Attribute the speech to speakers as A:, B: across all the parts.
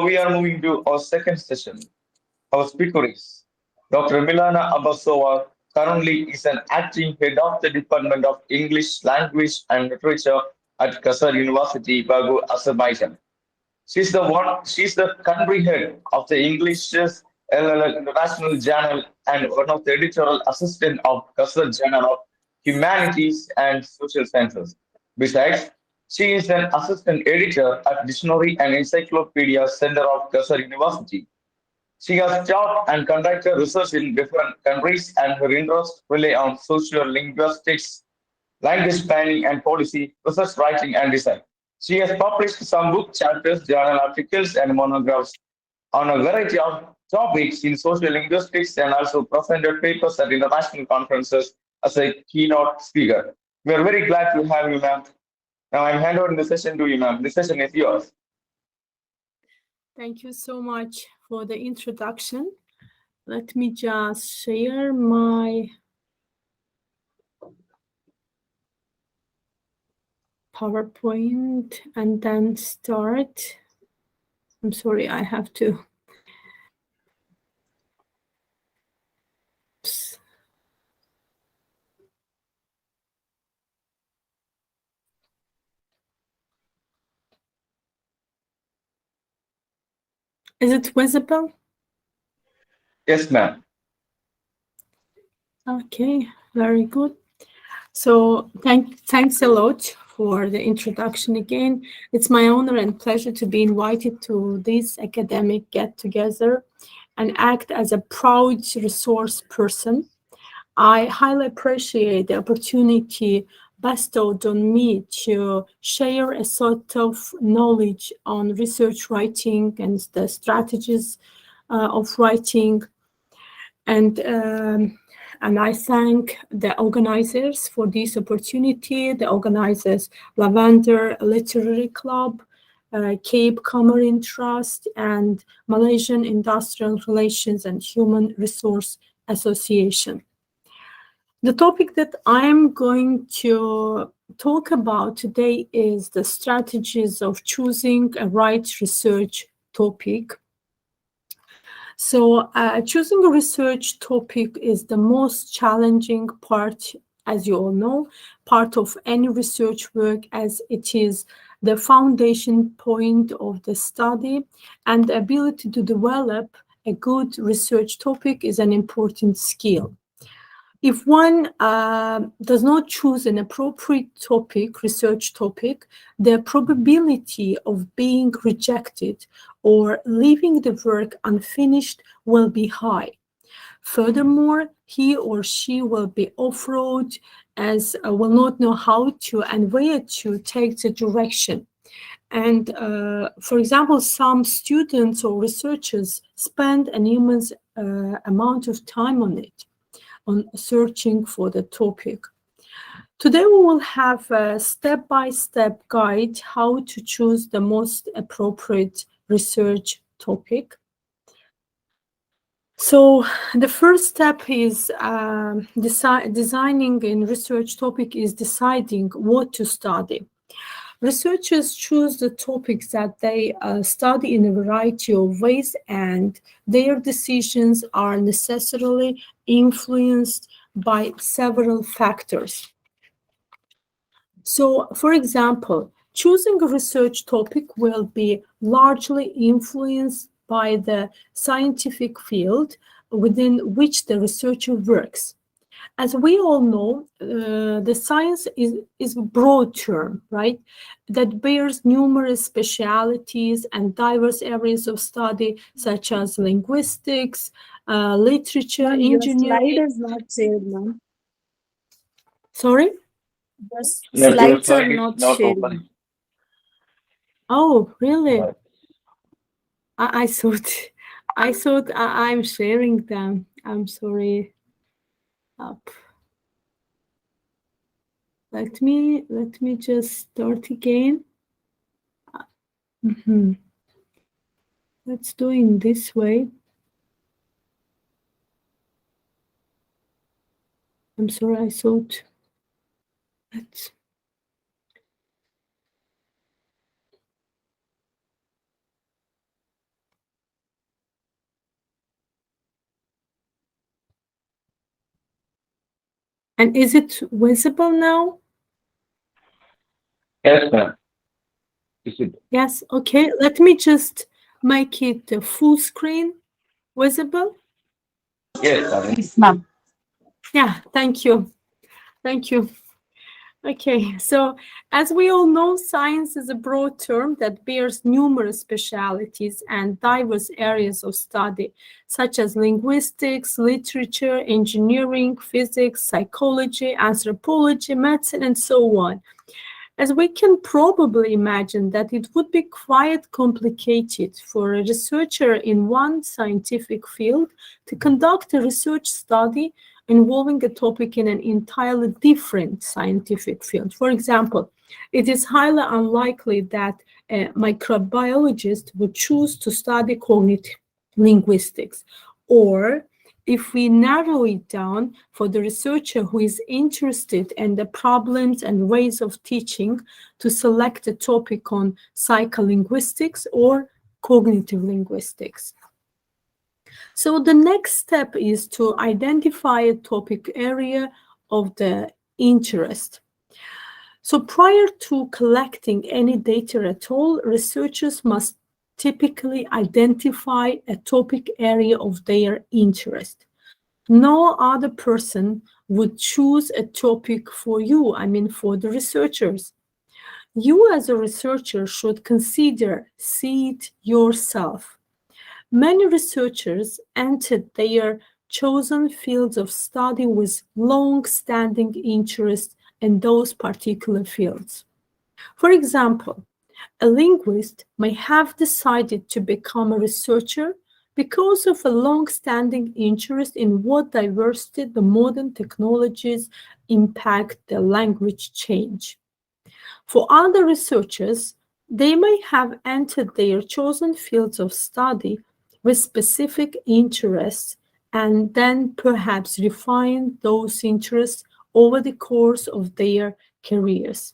A: We are moving to our second session. Our speaker is Dr. Milana Abbasova. Currently is an acting head of the Department of English Language and Literature at Qasr University, Baku, Azerbaijan. She's the country head of the English's International Journal and one of the editorial assistant of Qasr Journal of Humanities and Social Sciences. Besides, she is an assistant editor at Dictionary and Encyclopedia Center of Qasr University. She has taught and conducted research in different countries, and her interests rely on social linguistics, language planning and policy, research writing and design. She has published some book chapters, journal articles, and monographs on a variety of topics in social linguistics and also presented papers at international conferences as a keynote speaker. We are very glad to have you, ma'am. Now I'm handing over the session to you, ma'am. The session is yours.
B: Thank you so much for the introduction. Let me just share my PowerPoint and then start. I'm sorry, I have to. Oops. Is it visible?
A: Yes, ma'am.
B: Okay, very good. So thanks a lot for the introduction again. It's my honor and pleasure to be invited to this academic get-together and act as a proud resource person. I highly appreciate the opportunity bestowed on me to share a sort of knowledge on research writing and the strategies of writing. And I thank the organizers for this opportunity, the organizers Lavender Literary Club, Cape Comorin Trust, and Malaysian Industrial Relations and Human Resource Association. The topic that I'm going to talk about today is the strategies of choosing a right research topic. So choosing a research topic is the most challenging part, as you all know, part of any research work, as it is the foundation point of the study, and the ability to develop a good research topic is an important skill. If one does not choose an appropriate topic, research topic, the probability of being rejected or leaving the work unfinished will be high. Furthermore, he or she will be off-road as will not know how to and where to take the direction. And for example, some students or researchers spend an immense amount of time on searching for the topic. Today we will have a step-by-step guide how to choose the most appropriate research topic. So the first step is designing in research topic is deciding what to study. Researchers choose the topics that they study in a variety of ways, and their decisions are necessarily influenced by several factors. So, for example, choosing a research topic will be largely influenced by the scientific field within which the researcher works. As we all know, the science is a broad term, right? That bears numerous specialities and diverse areas of study, such as linguistics, literature,
C: Your
B: engineering.
C: slide is not shared, ma'am.
B: Sorry?
C: The
A: Your
C: slides are
A: slide is
C: not
A: not
C: shared.
A: opening.
B: Oh, really?
A: Right.
B: I thought I'm sharing them. I'm sorry. Up. Let me just start again. Let's do it this way. I'm sorry, I thought. Let's. And is it visible now?
A: Yes, ma'am. Is it?
B: Yes, okay. Let me just make it full screen visible.
A: Yes, darling.
C: Yes, ma'am.
B: Yeah, thank you. Thank you. Okay, so as we all know, science is a broad term that bears numerous specialities and diverse areas of study, such as linguistics, literature, engineering, physics, psychology, anthropology, medicine, and so on. As we can probably imagine that it would be quite complicated for a researcher in one scientific field to conduct a research study involving a topic in an entirely different scientific field. For example, it is highly unlikely that a microbiologist would choose to study cognitive linguistics, or if we narrow it down for the researcher who is interested in the problems and ways of teaching, to select a topic on psycholinguistics or cognitive linguistics. So the next step is to identify a topic area of the interest. So prior to collecting any data at all, researchers must typically identify a topic area of their interest. No other person would choose a topic for you, I mean, for the researchers. You, as a researcher, should consider, see it yourself. Many researchers entered their chosen fields of study with long standing interest in those particular fields. For example, a linguist may have decided to become a researcher because of a long-standing interest in what diversity the modern technologies impact the language change. For other researchers, they may have entered their chosen fields of study with specific interests and then perhaps refined those interests over the course of their careers.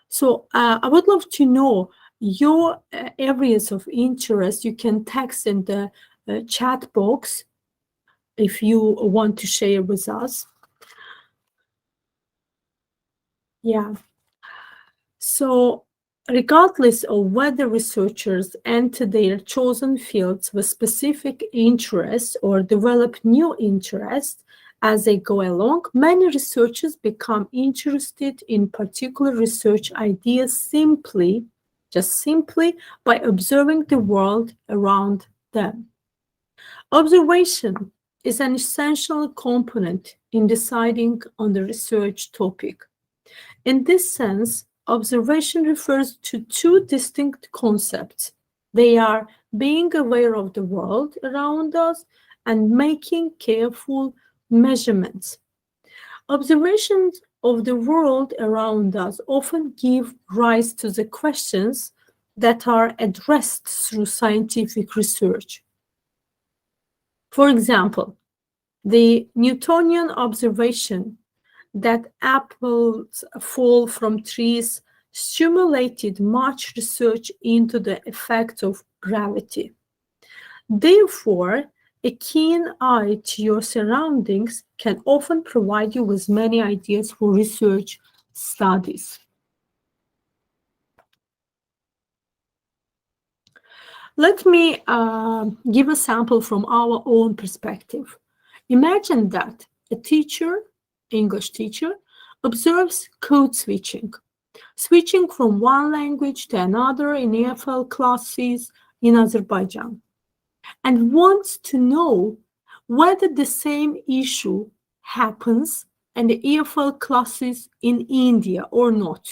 B: So I would love to know your areas of interest. You can text in the chat box if you want to share with us. Yeah. So regardless of whether researchers enter their chosen fields with specific interests or develop new interests as they go along, many researchers become interested in particular research ideas just simply by observing the world around them. Observation is an essential component in deciding on the research topic. In this sense, observation refers to two distinct concepts. They are being aware of the world around us and making careful measurements. Observations of the world around us often give rise to the questions that are addressed through scientific research. For example, the Newtonian observation that apples fall from trees stimulated much research into the effects of gravity. Therefore, a keen eye to your surroundings can often provide you with many ideas for research studies. Let me give a sample from our own perspective. Imagine that a teacher, English teacher, observes code switching from one language to another in EFL classes in Azerbaijan, and wants to know whether the same issue happens in the EFL classes in India or not.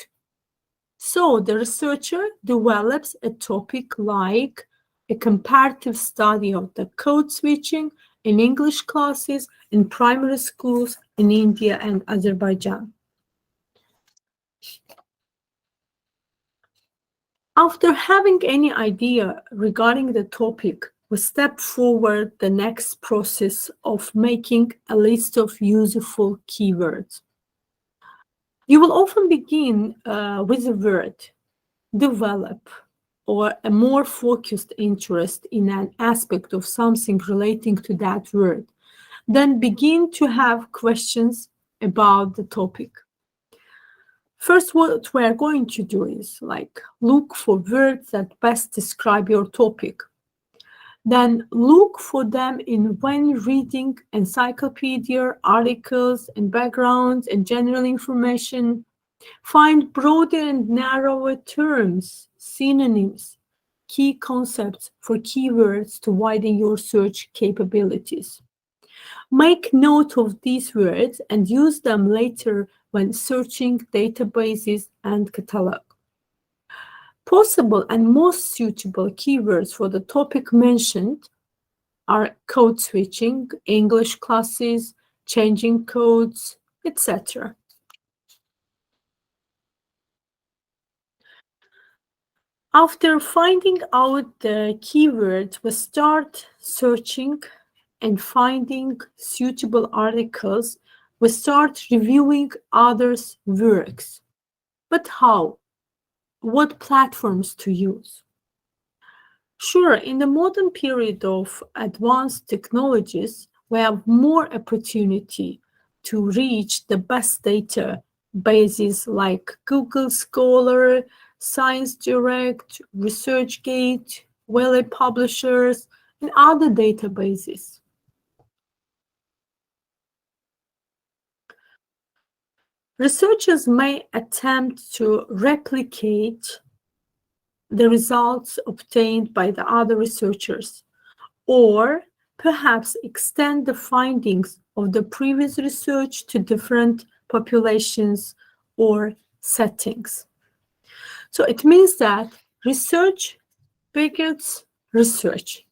B: So the researcher develops a topic like a comparative study of the code switching in English classes in primary schools in India and Azerbaijan. After having any idea regarding the topic, we step forward the next process of making a list of useful keywords. You will often begin with the word develop or a more focused interest in an aspect of something relating to that word. Then begin to have questions about the topic. First, what we're going to do is look for words that best describe your topic. Then look for them when reading encyclopedia, articles, and backgrounds and general information. Find broader and narrower terms, synonyms, key concepts for keywords to widen your search capabilities. Make note of these words and use them later when searching databases and catalog. Possible and most suitable keywords for the topic mentioned are code switching, English classes, changing codes, etc. After finding out the keywords, we start searching and finding suitable articles. We start reviewing others' works. But how? What platforms to use? Sure, in the modern period of advanced technologies, we have more opportunity to reach the best data bases like Google Scholar, Science Direct, ResearchGate, Web Publishers, and other databases. Researchers may attempt to replicate the results obtained by the other researchers, or perhaps extend the findings of the previous research to different populations or settings. So it means that research begets research.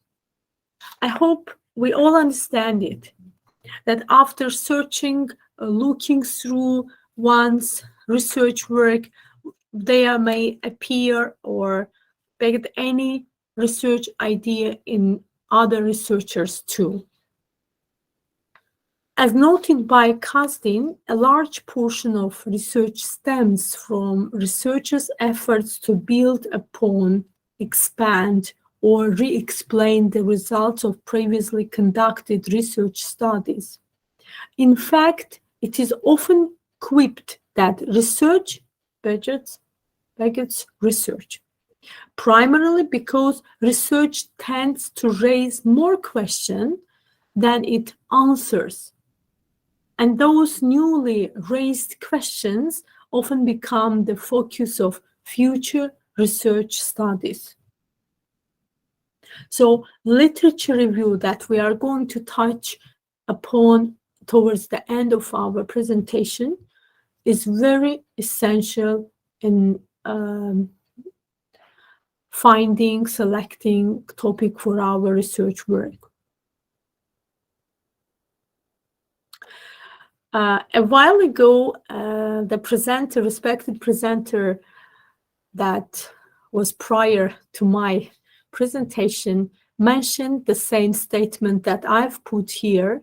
B: I hope we all understand it, that after searching, looking through one's research work, there may appear or beget any research idea in other researchers too. As noted by Kasdin, a large portion of research stems from researchers' efforts to build upon, expand, or re-explain the results of previously conducted research studies. In fact, it is often quipped that research begets research, primarily because research tends to raise more questions than it answers. And those newly raised questions often become the focus of future research studies. So, literature review that we are going to touch upon towards the end of our presentation is very essential in finding, selecting topic for our research work. A while ago, the respected presenter that was prior to my presentation mentioned the same statement that I've put here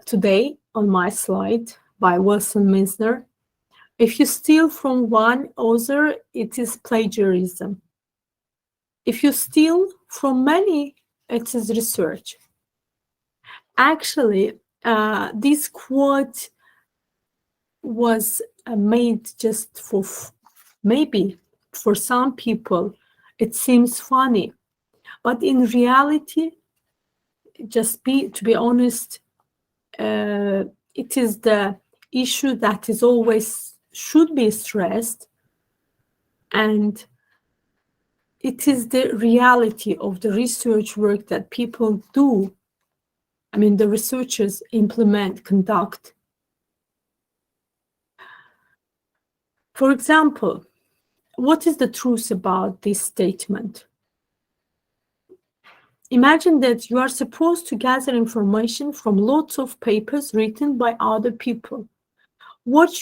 B: today on my slide by Wilson Misner. If you steal from one author, it is plagiarism. If you steal from many, it is research. Actually, this quote was made just for maybe for some people it seems funny, but in reality, to be honest, it is the issue that is always should be stressed, and it is the reality of the research work that people do. I mean, the researchers conduct. For example, what is the truth about this statement? Imagine that you are supposed to gather information from lots of papers written by other people. What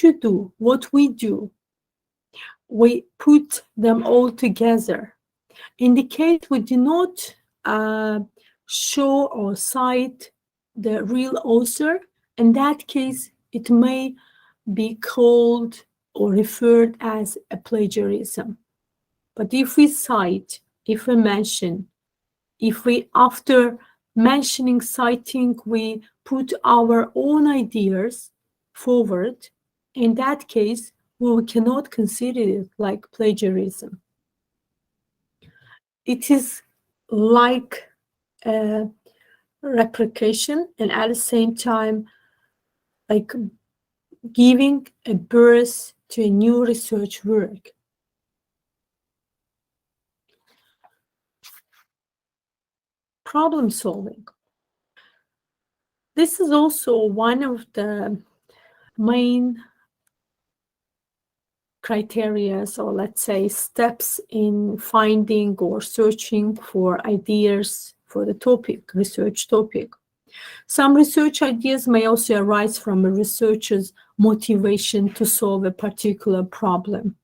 B: we do, we put them all together. In the case we do not show or cite the real author, in that case, it may be called or referred as a plagiarism. But if we cite, if we mention, if we, after mentioning, citing, we put our own ideas forward, in that case, we cannot consider it like plagiarism. It is like a replication and at the same time, like giving a birth to a new research work. Problem solving. This is also one of the main criteria, or let's say steps in finding or searching for ideas for the topic, research topic. Some research ideas may also arise from a researcher's motivation to solve a particular problem.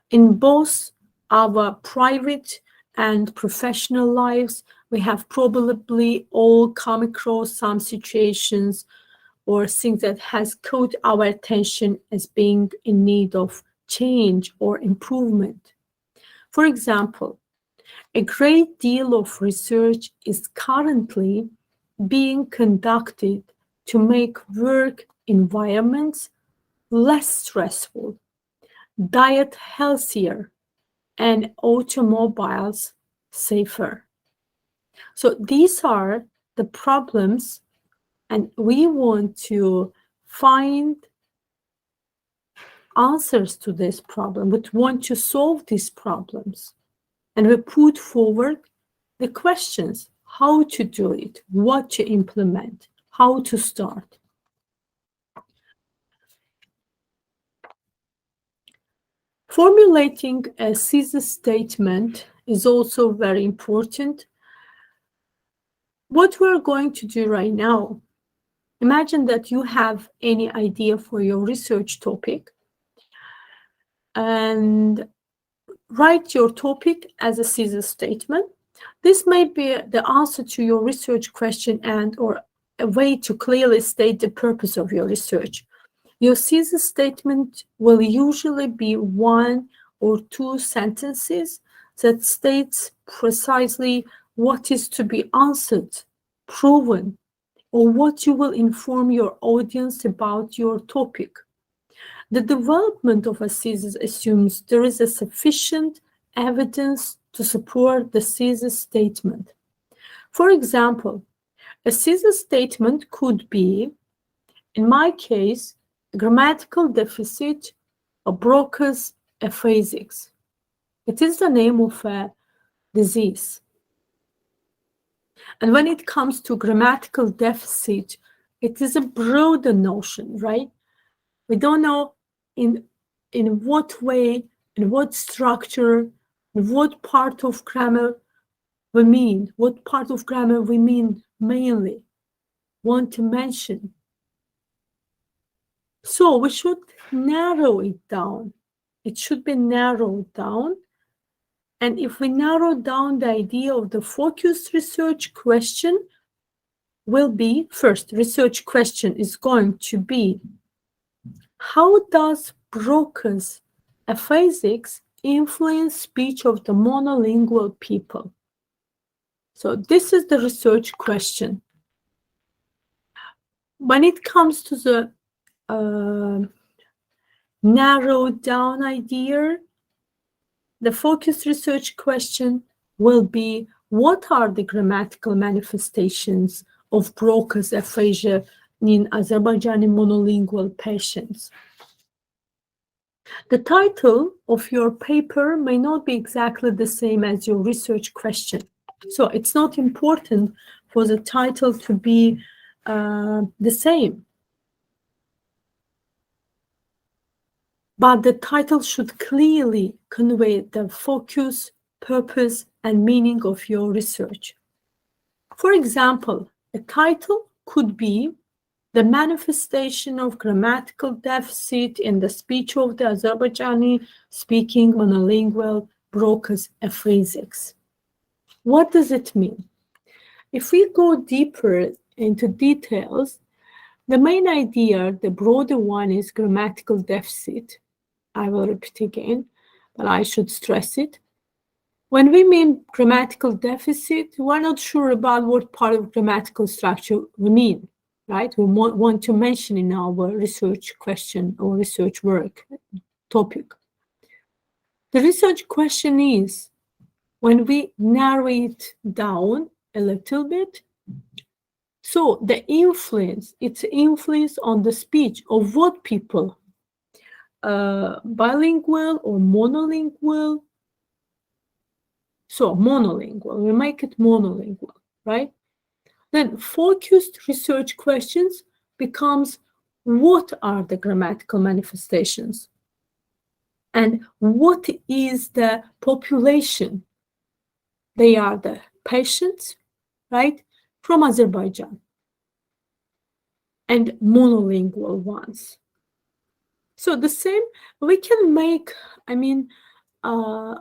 B: In both our private and professional lives, we have probably all come across some situations or things that has caught our attention as being in need of change or improvement. For example, a great deal of research is currently being conducted to make work environments less stressful, diet healthier, and automobiles safer. So these are the problems, and we want to find answers to this problem. We want to solve these problems. And we put forward the questions, how to do it, what to implement, how to start. Formulating a thesis statement is also very important. What we're going to do right now, imagine that you have any idea for your research topic and write your topic as a thesis statement. This may be the answer to your research question and or a way to clearly state the purpose of your research. Your thesis statement will usually be 1 or 2 sentences that states precisely what is to be answered, proven, or what you will inform your audience about your topic. The development of a thesis assumes there is a sufficient evidence to support the thesis statement. For example, a thesis statement could be, in my case, a grammatical deficit of Broca's aphasics. It is the name of a disease. And when it comes to grammatical deficit, it is a broader notion, right? We don't know in what way, in what structure, in what part of grammar we mean, what part of grammar we mean mainly, want to mention. So we should narrow it down. It should be narrowed down. And if we narrow down the idea of the focused research question, will be, first research question is going to be, how does Broca's aphasics influence speech of the monolingual people? So this is the research question. When it comes to the narrowed down idea, the focused research question will be, what are the grammatical manifestations of Broca's aphasia in Azerbaijani monolingual patients? The title of your paper may not be exactly the same as your research question. So it's not important for the title to be the same. But the title should clearly convey the focus, purpose, and meaning of your research. For example, a title could be the manifestation of grammatical deficit in the speech of the Azerbaijani speaking monolingual Broca's aphasics. What does it mean? If we go deeper into details, the main idea, the broader one, is grammatical deficit. I will repeat again, but I should stress it. When we mean grammatical deficit, we're not sure about what part of grammatical structure we mean. right? We want to mention in our research question or research work topic. The research question is, when we narrow it down a little bit, so the influence, its influence on the speech of what people, bilingual or monolingual. So monolingual, we make it monolingual, right? Then focused research questions becomes, what are the grammatical manifestations? And what is the population? They are the patients, right, from Azerbaijan, and monolingual ones. So the same, we can make,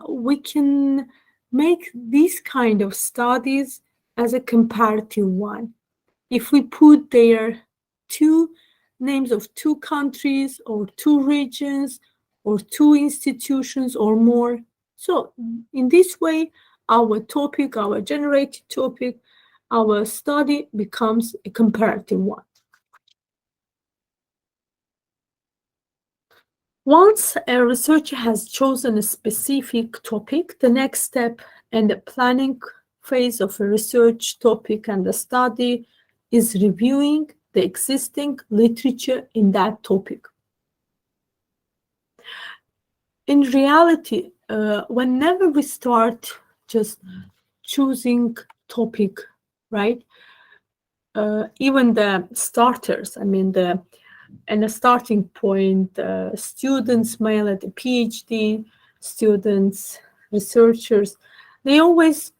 B: we can make these kind of studies as a comparative one. If we put there two names of two countries or two regions or two institutions or more. So in this way, our topic, our generated topic, our study becomes a comparative one. Once a researcher has chosen a specific topic, the next step in the planning phase of a research topic and the study is reviewing the existing literature in that topic. In reality, whenever we start just choosing topic, right? Even the starters, and a starting point, students, male at the PhD, students, researchers, they always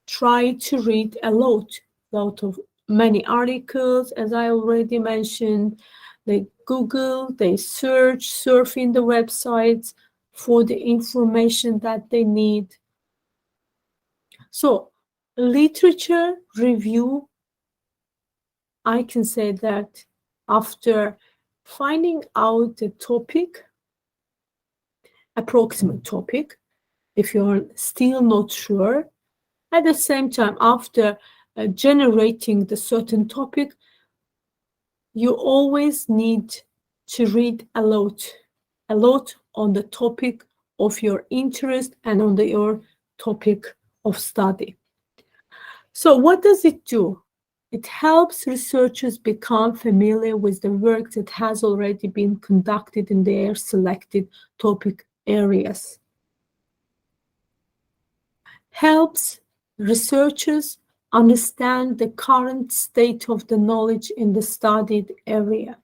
B: try to read a lot of many articles, as I already mentioned. They Google, they search, surfing the websites for the information that they need. So literature review, I can say that after finding out the topic, approximate topic, if you're still not sure, at the same time, after generating the certain topic, you always need to read a lot on the topic of your interest and on your topic of study. So what does it do? It helps researchers become familiar with the work that has already been conducted in their selected topic areas. Helps researchers understand the current state of the knowledge in the studied area.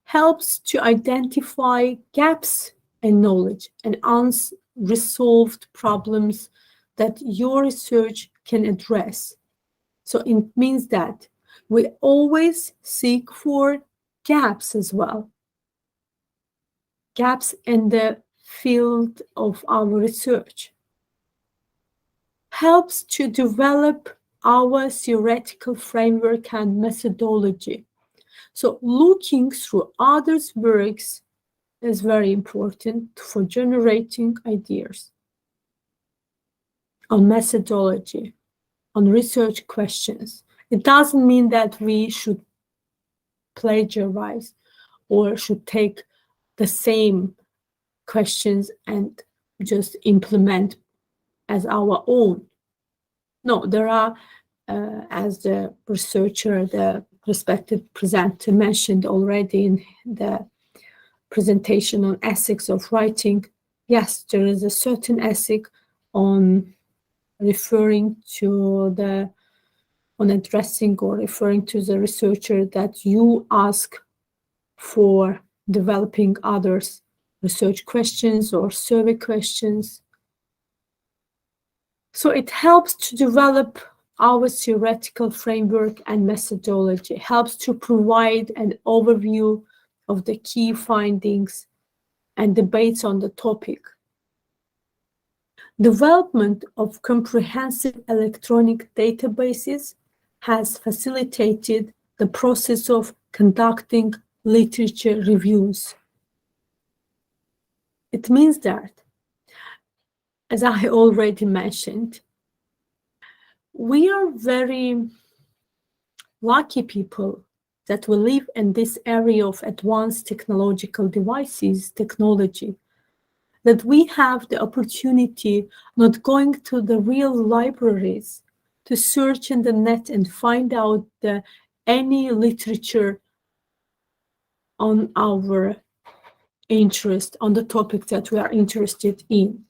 B: Helps to identify gaps in knowledge and unresolved problems that your research can address. So it means that we always seek for gaps as well. Gaps in the field of our research. Helps to develop our theoretical framework and methodology. So looking through others' works is very important for generating ideas on methodology, on research questions. It doesn't mean that we should plagiarize or should take the same questions and just implement as our own. No, there are, as the researcher, the respected presenter mentioned already in the presentation on ethics of writing, yes, there is a certain ethic on referring to on addressing or referring to the researcher that you ask for developing others' research questions or survey questions. So it helps to develop our theoretical framework and methodology, helps to provide an overview of the key findings and debates on the topic. Development of comprehensive electronic databases has facilitated the process of conducting literature reviews. It means that, as I already mentioned, we are very lucky people that we live in this area of advanced technological devices, technology, that we have the opportunity not going to the real libraries to search in the net and find out any literature on our interest, on the topic that we are interested in.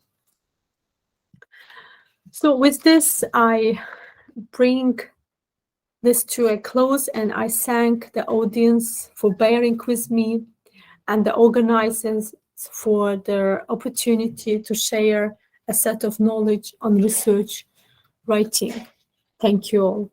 B: So with this, I bring this to a close, and I thank the audience for bearing with me and the organizers for their opportunity to share a set of knowledge on research writing. Thank you all.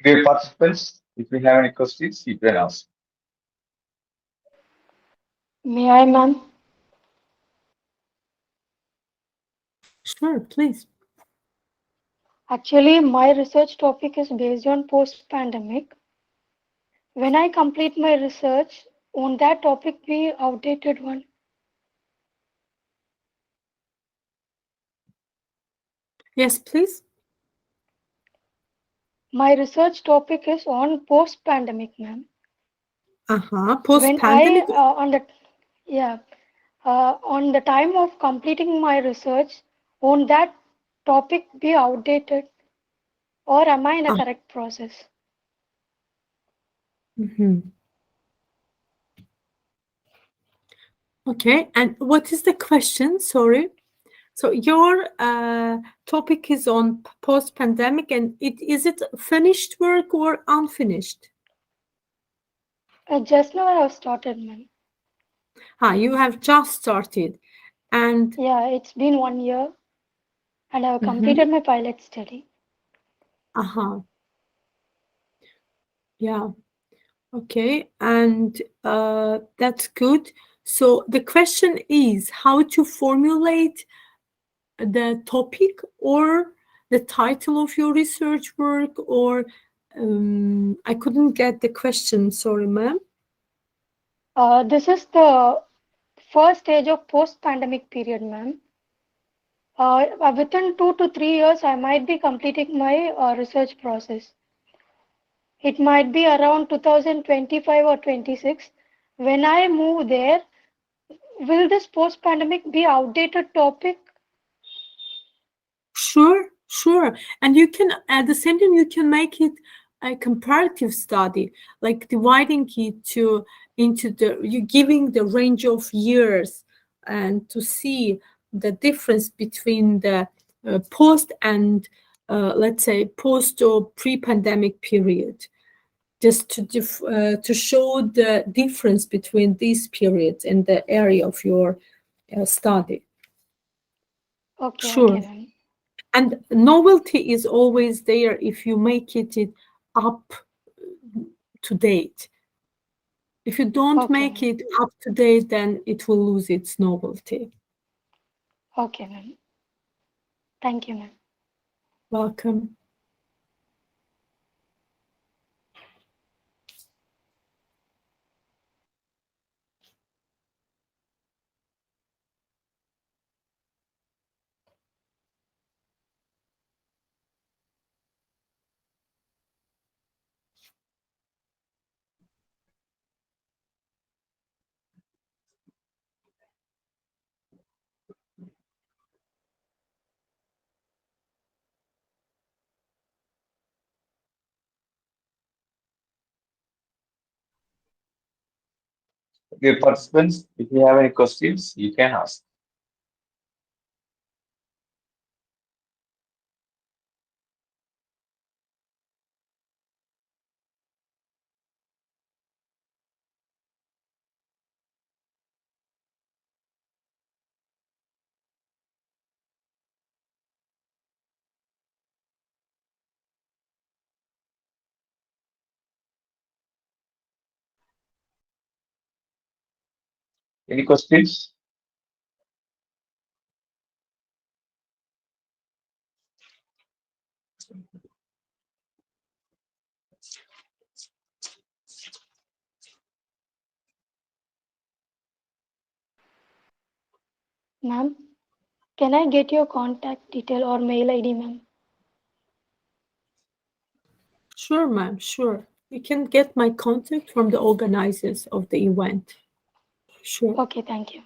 A: Dear participants, if you have any questions, you can ask.
D: May I, ma'am?
B: Sure, please.
D: Actually, my research topic is based on post-pandemic. When I complete my research, won't that topic be outdated one?
B: Yes, please.
D: My research topic is on post-pandemic, ma'am. When
B: Post-pandemic.
D: yeah, on the time of completing my research, won't that topic be outdated, or am I in a
B: Ah,
D: correct process?
B: mhm. Okay, and what is the question? Sorry. So your topic is on post-pandemic, and is it finished work or unfinished?
D: Just now I have started, ma'am.
B: You have just started, and
D: Yeah, it's been 1 year, and I have
B: mhm,
D: completed my pilot study.
B: uh-huh, yeah, okay, and that's good. So the question is how to formulate the topic or the title of your research work, or I couldn't get the question. Sorry, ma'am.
D: This is the first stage of post-pandemic period, ma'am. Within 2 to 3 years, I might be completing my research process. It might be around 2025 or 26. When I move there, will this post-pandemic be outdated topic?
B: Sure, sure. And you can, at the same time, you can make it a comparative study, like dividing it into you giving the range of years and to see the difference between the post and let's say post or pre-pandemic period, just to show the difference between these periods in the area of your study.
D: Okay, okay,
B: Sure.
D: ma'am.
B: And novelty is always there if you make it up to date. If you don't
D: Okay,
B: make
D: ma'am.
B: it up to date, then it will lose its novelty.
D: Okay, ma'am. Thank you, ma'am.
B: Welcome.
A: Dear participants, if you have any questions, you can ask. Any questions?
D: Ma'am, can I get your contact detail or mail ID, ma'am?
B: Sure, ma'am, sure. You can get my contact from the organizers of the event. Sure.
D: Okay, thank you.